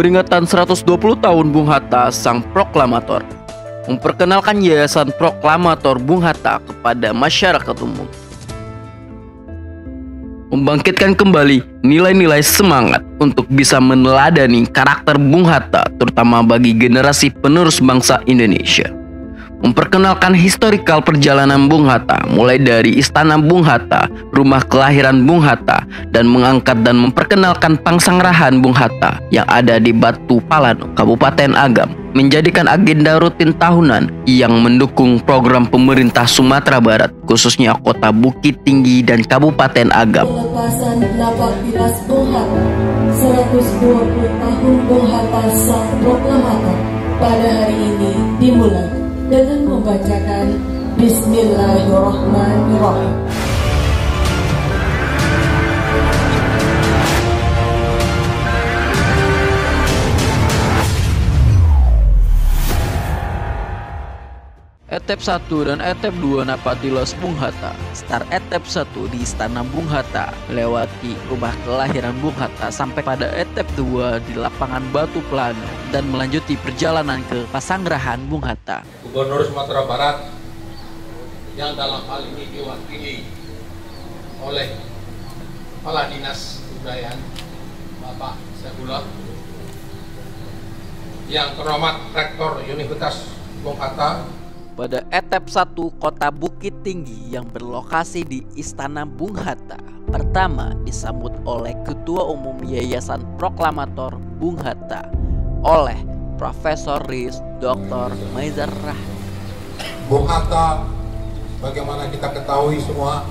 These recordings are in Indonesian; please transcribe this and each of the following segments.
peringatan 120 tahun Bung Hatta sang proklamator, memperkenalkan Yayasan Proklamator Bung Hatta kepada masyarakat umum. Membangkitkan kembali nilai-nilai semangat untuk bisa meneladani karakter Bung Hatta, terutama bagi generasi penerus bangsa Indonesia. Memperkenalkan historikal perjalanan Bung Hatta, mulai dari Istana Bung Hatta, rumah kelahiran Bung Hatta, dan mengangkat dan memperkenalkan pangsanggrahan Bung Hatta yang ada di Batu Palanu, Kabupaten Agam, menjadikan agenda rutin tahunan yang mendukung program pemerintah Sumatera Barat, khususnya Kota Bukit Tinggi dan Kabupaten Agam. Pelepasan napaktilas Bung Hatta, 120 tahun Bung Hatta sang proklamator pada hari ini dimulai dengan membacakan Bismillahirrahmanirrahim. Etep 1 dan Etep 2 Napaktilas Bung Hatta. Start Etep 1 di Istana Bung Hatta, melewati rumah kelahiran Bung Hatta sampai pada Etep 2 di lapangan Batu Palanu dan melanjuti perjalanan ke pangsanggrahan Bung Hatta. Gubernur Sumatera Barat yang dalam hal ini diwakili oleh Kepala Dinas Kebudayaan Bapak Saifullah, yang terhormat Rektor Universitas Bung Hatta. Pada Etep 1 Kota Bukit Tinggi yang berlokasi di Istana Bung Hatta, pertama disambut oleh Ketua Umum Yayasan Proklamator Bung Hatta oleh Profesor Ris Dr. Maizar Rahmi. Bung Hatta, bagaimana kita ketahui semua,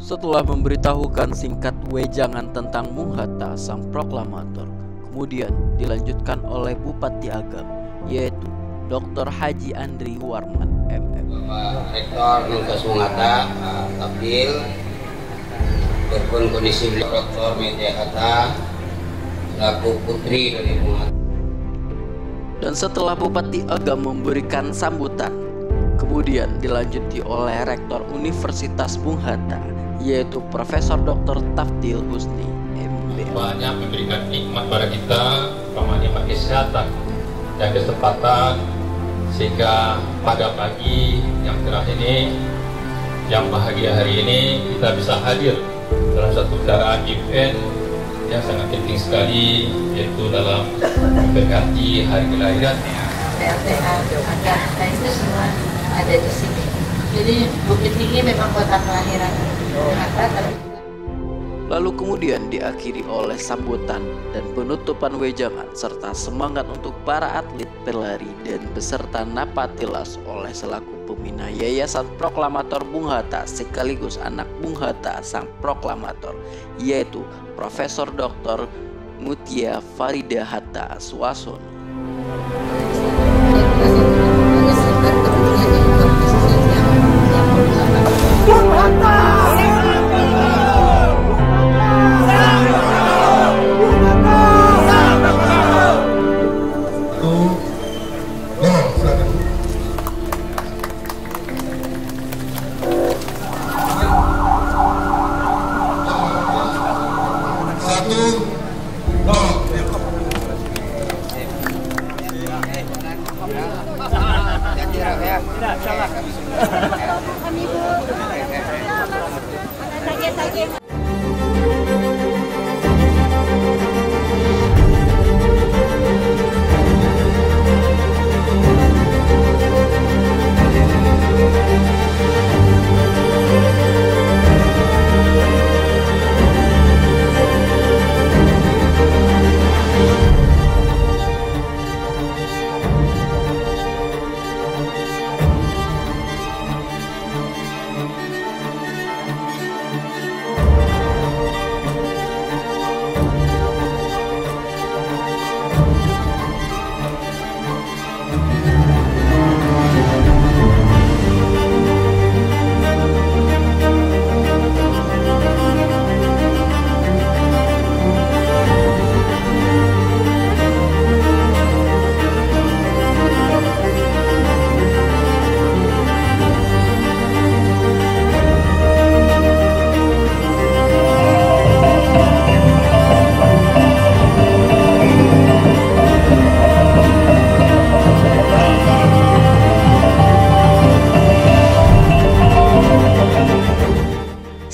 Setelah memberitahukan singkat wejangan tentang Bung Hatta sang proklamator, kemudian dilanjutkan oleh Bupati Agam, yaitu Dr. Haji Andri Warman MM. Bapak Rektor Universitas Bung Hatta, Kapil, berpun kondisi Dr. Media Hatta, selaku putri dari Bung Hatta. Dan setelah Bupati Agam memberikan sambutan, kemudian dilanjuti oleh Rektor Universitas Bung Hatta, yaitu Profesor Dr. Tafdil Husni MB. banyak memberikan nikmat pada kita, utamanya bagi kesehatan dan kesempatan, sehingga pada pagi yang cerah ini, yang bahagia hari ini, kita bisa hadir dalam satu acara event yang sangat penting sekali, yaitu dalam memperingati hari kelahiran. PLTA, ada itu semua ada di sini. Jadi Bukit Tinggi memang kota kelahiran Bung Hatta, tapi Lalu kemudian diakhiri oleh sambutan dan penutupan wejangan serta semangat untuk para atlet pelari dan peserta napaktilas oleh selaku pembina Yayasan Proklamator Bung Hatta sekaligus anak Bung Hatta sang proklamator, yaitu Profesor Dr. Mutia Farida Hatta Suasono.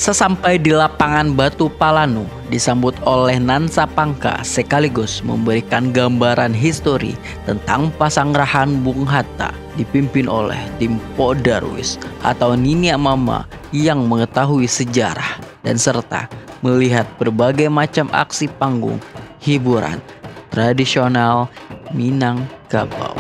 Sesampai di lapangan Batu Palanu, disambut oleh Nansa Pangka sekaligus memberikan gambaran histori tentang pasanggrahan Bung Hatta dipimpin oleh tim Podarwis atau Nini Mama yang mengetahui sejarah dan serta melihat berbagai macam aksi panggung hiburan tradisional Minangkabau.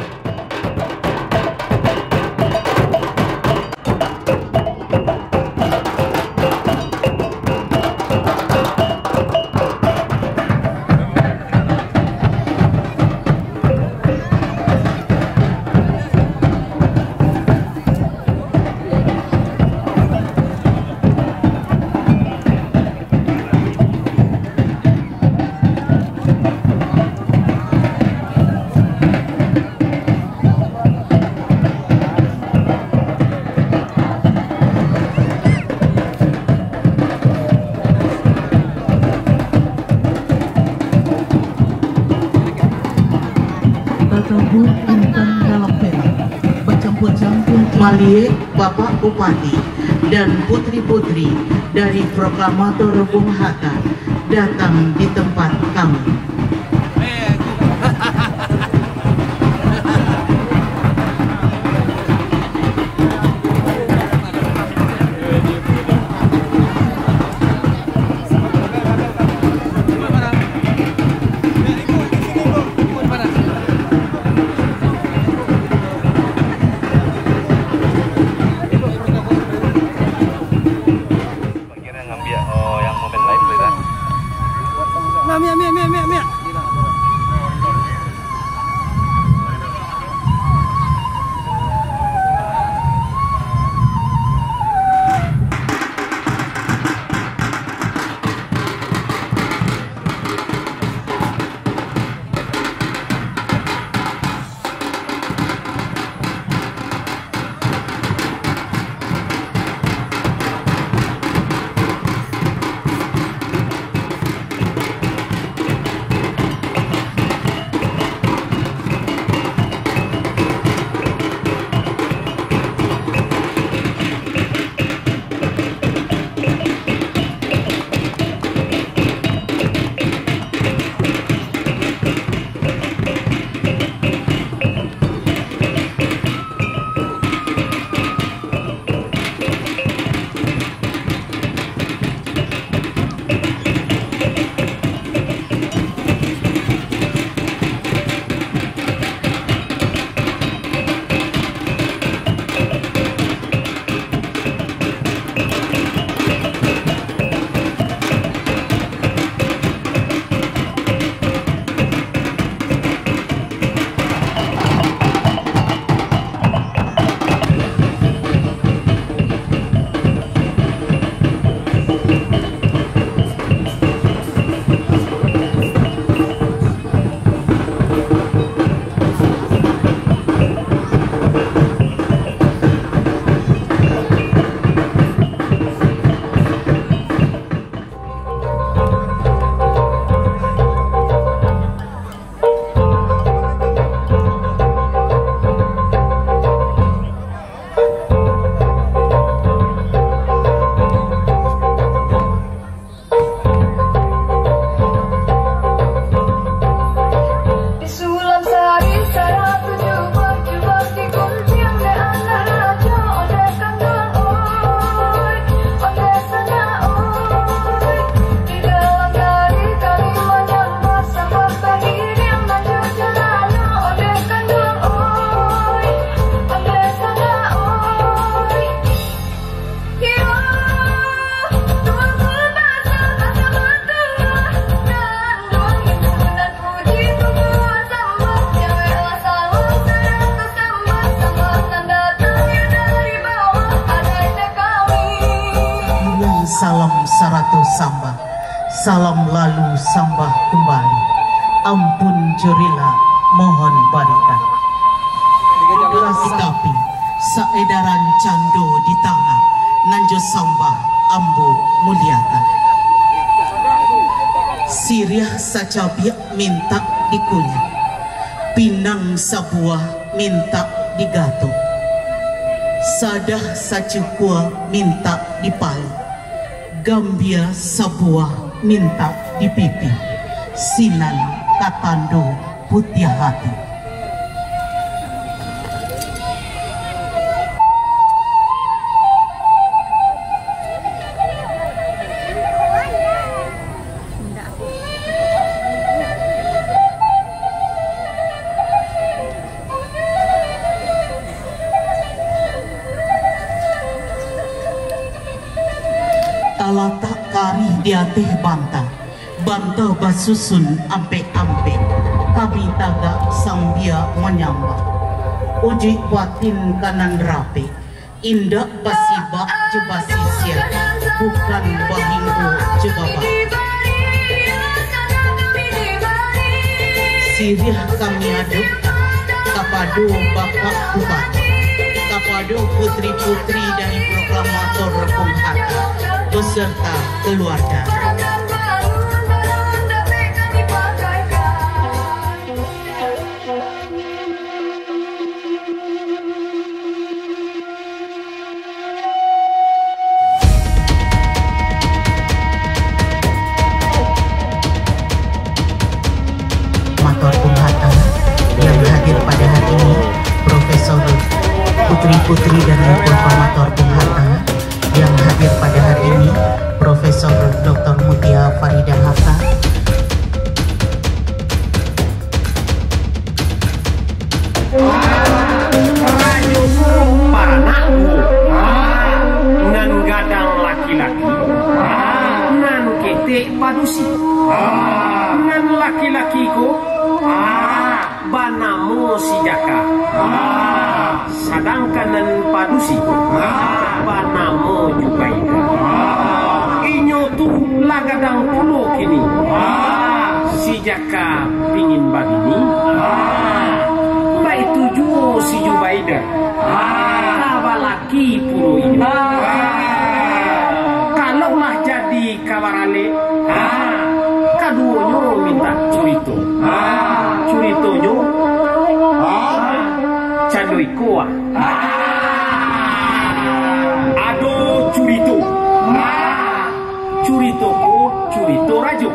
Maliek Bapak Bupati dan putri-putri dari Proklamator Bung Hatta datang di tempat kami. Salam saratus sambah, salam lalu sambah kembali. Ampun jurila, mohon barikan. Tapi saedaran cando di tangan, nanjo sambah ambu muliakan. Siriah sacabiak minta dikunyah, pinang sabuah minta digato, sadah sacukua minta dipali. Gambia sebuah minta di pipi, sinan katando putih hati. Talatak kari dia teh banta basusun ampe-ampe, kami taga sambia menyamba. Uji batin kanan rapi, indak basibak jebasi sia, bukan bahinggu jebaba. Sirih kami aduk, kapado bapak bupati, kapado putri-putri dari proklamator Bung Hatta beserta keluarga. Mator Bung Hatta yang hadir pada hari ini, Profesor putri-putri dari proklamator Bung Hatta yang hadir pada hari ini, Profesor Dr. Mutia Farida Hatta, Rajoku paranakku, nan gadang laki-laki, nan ketek padusi, nan laki-lakiku, banamu si jaka, sedangkan nan padusi, banamu Jubaida. Inyo tu lagadang pulau kini, si jaka pingin bagini, baik tujuh si Jubaida, kabalaki pulau ini. Kalaulah jadi kawarale, kaduonyo minta curito, curitonyo, candoi koa. Aduh curito, curitoko curito rajo,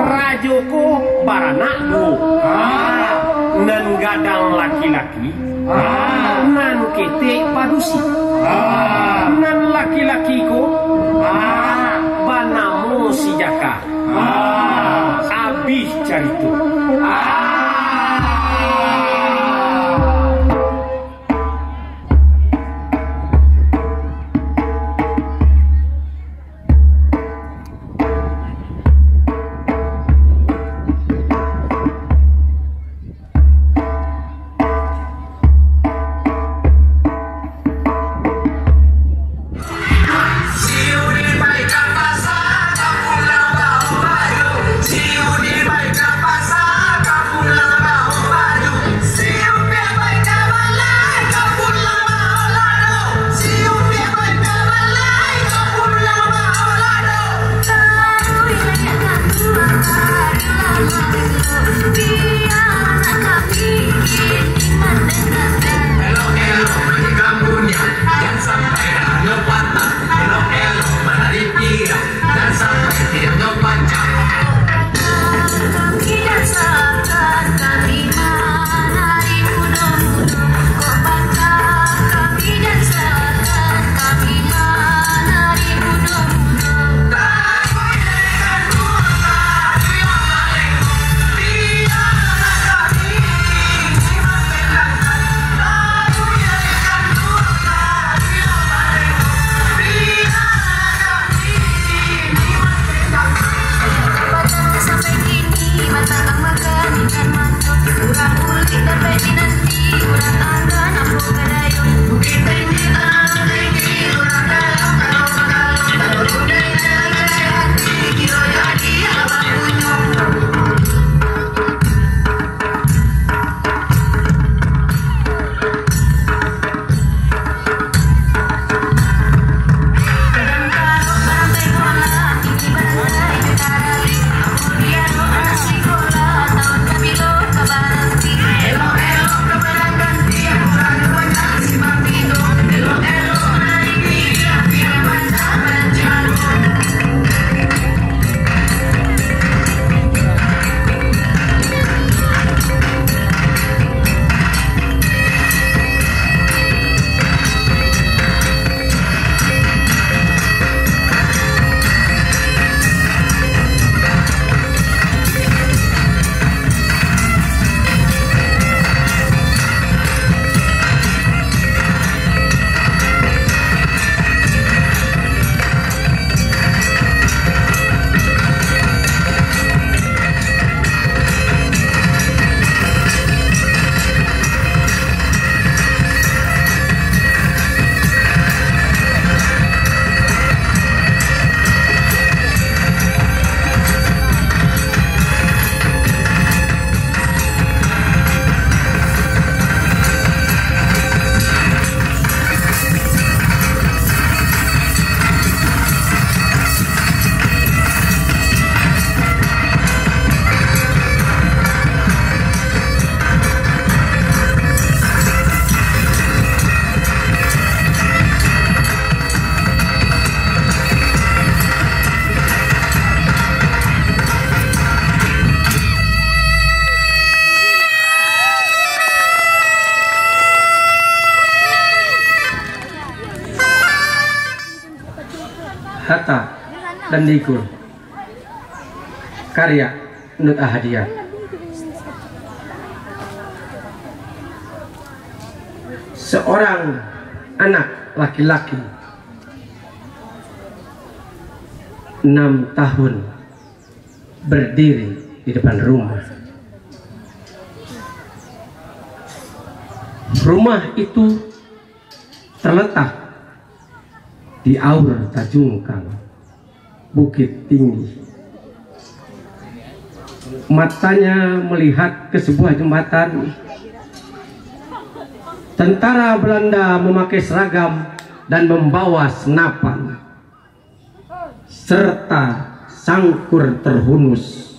rajoko baranakku, nan gadang laki-laki, nan ketek padusi, nan laki-lakiku, banamu si jaka, abis carito. Siu di baik pasar, Hatta dan Nigul. Karya Nut Ahadian. Seorang anak laki-laki 6 tahun berdiri di depan rumah. Rumah itu terletak di Aur Tajungkang, Bukit Tinggi. Matanya melihat ke sebuah jembatan. Tentara Belanda memakai seragam dan membawa senapan serta sangkur terhunus,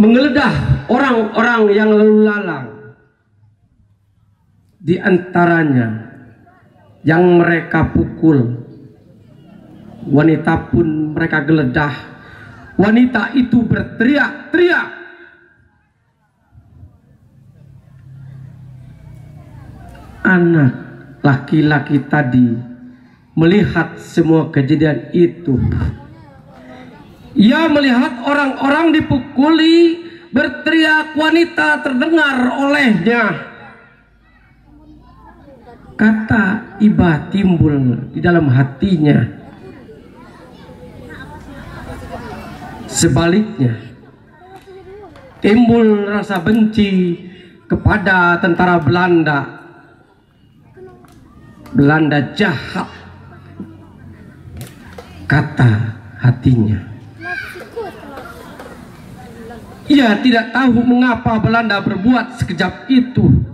menggeledah orang-orang yang lalu lalang. Di antaranya yang mereka pukul, wanita pun mereka geledah. Wanita itu berteriak-teriak. Anak laki-laki tadi melihat semua kejadian itu. Ia melihat orang-orang dipukuli, berteriak, wanita terdengar olehnya. Kata iba timbul di dalam hatinya. Sebaliknya, timbul rasa benci kepada tentara Belanda. Belanda jahat, kata hatinya. Ia tidak tahu mengapa Belanda berbuat sekejap itu.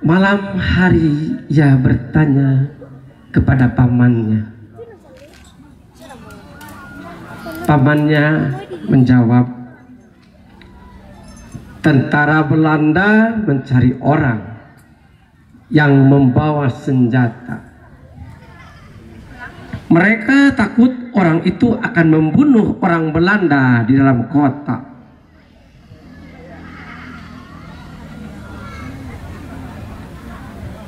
Malam hari ia bertanya kepada pamannya. Pamannya menjawab, tentara Belanda mencari orang yang membawa senjata. Mereka takut orang itu akan membunuh orang Belanda di dalam kota.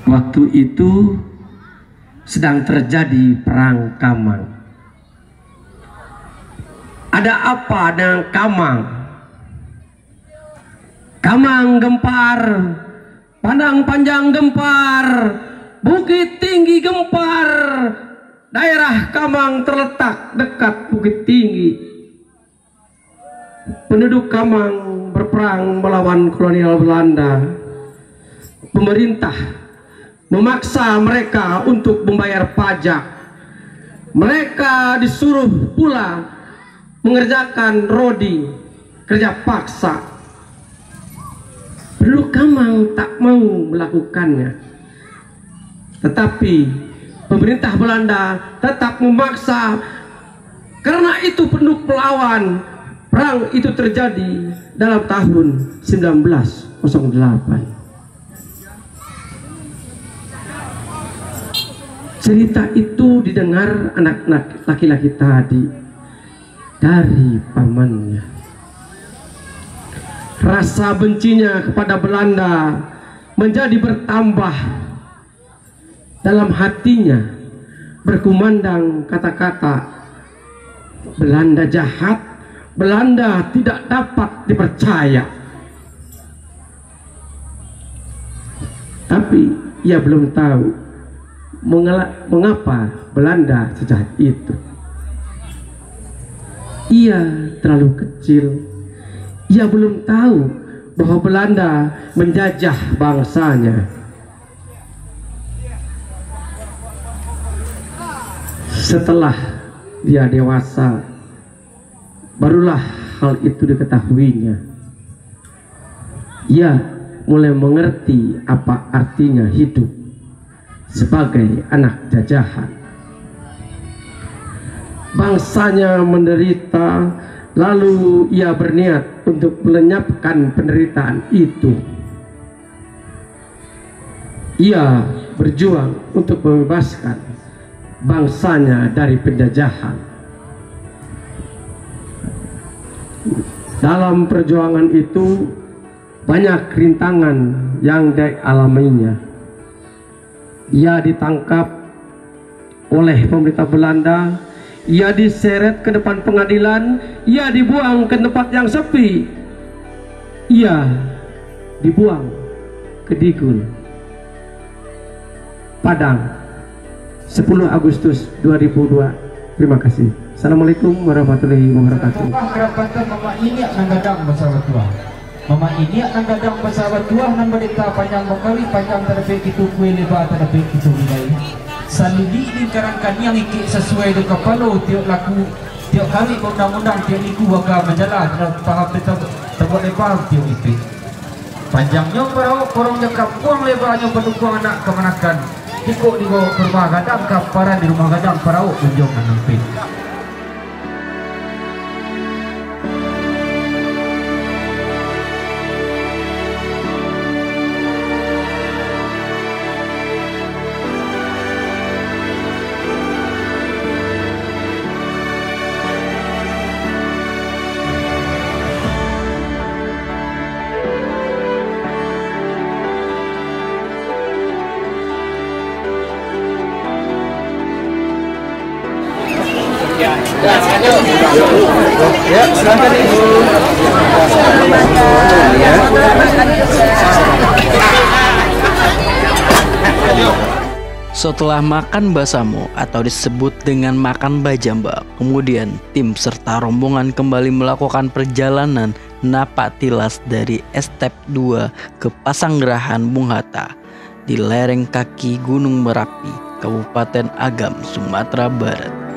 Waktu itu sedang terjadi perang Kamang. Ada apa dengan Kamang? Kamang gempar, Padang Panjang gempar, Bukit Tinggi gempar. Daerah Kamang terletak dekat Bukit Tinggi. Penduduk Kamang berperang melawan kolonial Belanda. Pemerintah memaksa mereka untuk membayar pajak. Mereka disuruh pula mengerjakan rodi, kerja paksa. Penduduk Kamang tak mau melakukannya, tetapi pemerintah Belanda tetap memaksa. Karena itu penduduk melawan. Perang itu terjadi dalam tahun 1908. Cerita itu didengar anak laki-laki tadi dari pamannya. Rasa bencinya kepada Belanda menjadi bertambah. Dalam hatinya berkumandang kata-kata, Belanda jahat, Belanda tidak dapat dipercaya. Tapi ia belum tahu mengapa Belanda sejahat itu. Ia terlalu kecil. Ia belum tahu bahwa Belanda menjajah bangsanya. Setelah dia dewasa, barulah hal itu diketahuinya. Ia mulai mengerti apa artinya hidup sebagai anak jajahan. Bangsanya menderita, lalu ia berniat untuk melenyapkan penderitaan itu. Ia berjuang untuk membebaskan bangsanya dari penjajahan. Dalam perjuangan itu banyak rintangan yang dialaminya. Ia ditangkap, oleh pemerintah Belanda. Ia diseret ke depan pengadilan, ia dibuang ke tempat yang sepi, ia dibuang ke Digul, Padang, 10 Agustus 2002. Terima kasih. Assalamualaikum warahmatullahi wabarakatuh. Kerapatan mama ini akan gadang bersama tua. Mama ini akan gadang bersama tua nan berita panjang kali panjang terlebih itu kue lebar terlebih itu wilayah. Saludi lingkaran yang ikut sesuai dengan kepala tiap laku tiap hari undang-undang tiap minggu warga menjalan faham terbuat lebar tiap itu panjangnya berapa korong jangka buang lebarnya pendukung anak kemanakan ikut di bawah ke rumah gadang kaparan di rumah gadang parau unjung dan nempit. Ya, silakan Ibu. Setelah makan basamo atau disebut dengan makan bajamba, kemudian tim serta rombongan kembali melakukan perjalanan napak tilas dari Step 2 ke Pasanggerahan Bung Hatta di lereng kaki Gunung Merapi, Kabupaten Agam, Sumatera Barat.